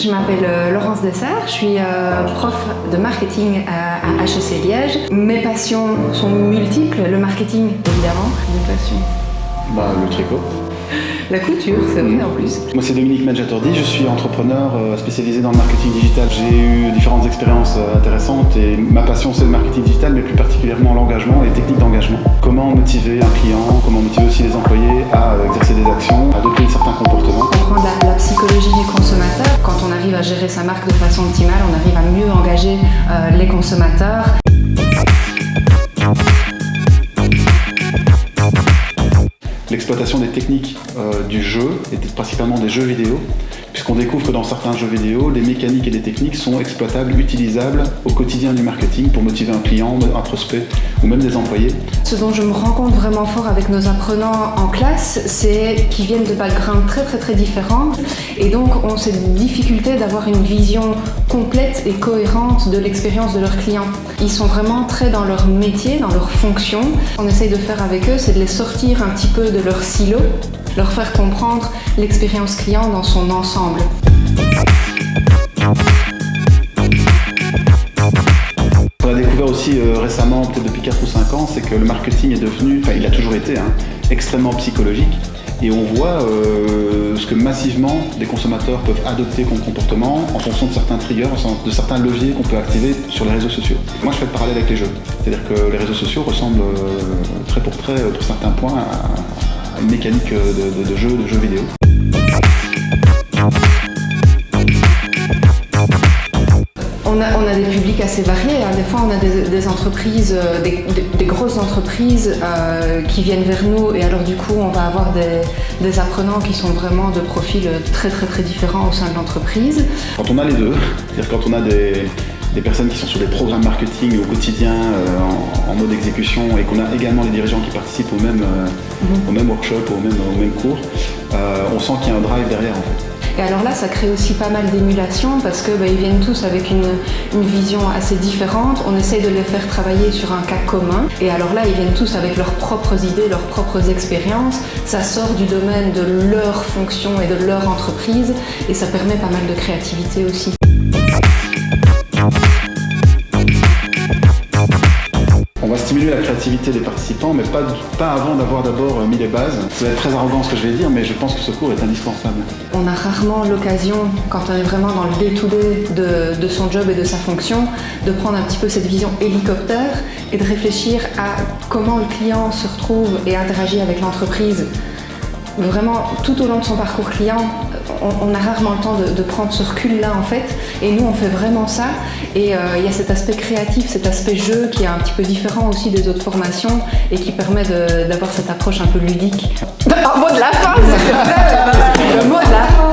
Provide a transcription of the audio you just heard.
Je m'appelle Laurence Dessert, je suis prof de marketing à HEC Liège. Mes passions sont multiples, le marketing évidemment, mes passions. Le tricot. La couture, c'est vrai en plus. Moi c'est Dominique Medjatordi, je suis entrepreneur spécialisé dans le marketing digital. J'ai eu différentes expériences intéressantes et ma passion c'est le marketing digital, mais plus particulièrement l'engagement et les techniques d'engagement. Comment motiver un client, comment motiver aussi les employés à exercer des actions, à adopter certains comportements. Comprendre la psychologie du consommateur. Quand on arrive à gérer sa marque de façon optimale, on arrive à mieux engager les consommateurs. L'exploitation des techniques du jeu, et principalement des jeux vidéo, puisqu'on découvre que dans certains jeux vidéo, les mécaniques et les techniques sont exploitables, utilisables au quotidien du marketing pour motiver un client, un prospect ou même des employés. Ce dont je me rends compte vraiment fort avec nos apprenants en classe, c'est qu'ils viennent de backgrounds très différents et donc ont cette difficulté d'avoir une vision complète et cohérente de l'expérience de leurs clients. Ils sont vraiment très dans leur métier, dans leur fonction. Ce qu'on essaye de faire avec eux, c'est de les sortir un petit peu de leur silo, leur faire comprendre l'expérience client dans son ensemble. On a découvert aussi récemment, peut-être depuis 4 ou 5 ans, c'est que le marketing est devenu, il a toujours été, extrêmement psychologique. Et on voit ce que massivement des consommateurs peuvent adopter comme comportement en fonction de certains triggers, de certains leviers qu'on peut activer sur les réseaux sociaux. Moi je fais le parallèle avec les jeux. C'est-à-dire que les réseaux sociaux ressemblent trait pour certains points à une mécanique de jeu vidéo. On a des publics assez variés. Des fois, on a des entreprises, des grosses entreprises qui viennent vers nous et alors du coup, on va avoir des apprenants qui sont vraiment de profils très différents au sein de l'entreprise. Quand on a les deux, c'est-à-dire quand on a des personnes qui sont sur des programmes marketing au quotidien, en mode exécution, et qu'on a également les dirigeants qui participent au même workshop, au même cours, on sent qu'il y a un drive derrière en fait. Et alors là, ça crée aussi pas mal d'émulation parce que ils viennent tous avec une vision assez différente. On essaye de les faire travailler sur un cas commun. Et alors là, ils viennent tous avec leurs propres idées, leurs propres expériences. Ça sort du domaine de leur fonction et de leur entreprise. Et ça permet pas mal de créativité aussi. On va stimuler la créativité des participants, mais pas avant d'avoir d'abord mis les bases. Ça va être très arrogant ce que je vais dire, mais je pense que ce cours est indispensable. On a rarement l'occasion, quand on est vraiment dans le day-to-day de son job et de sa fonction, de prendre un petit peu cette vision hélicoptère et de réfléchir à comment le client se retrouve et interagit avec l'entreprise. Vraiment, tout au long de son parcours client, on a rarement le temps de prendre ce recul-là en fait. Et nous, on fait vraiment ça. Et il y a cet aspect créatif, cet aspect jeu qui est un petit peu différent aussi des autres formations et qui permet d'avoir cette approche un peu ludique. Un mot de la fin, c'est le mot de la fin.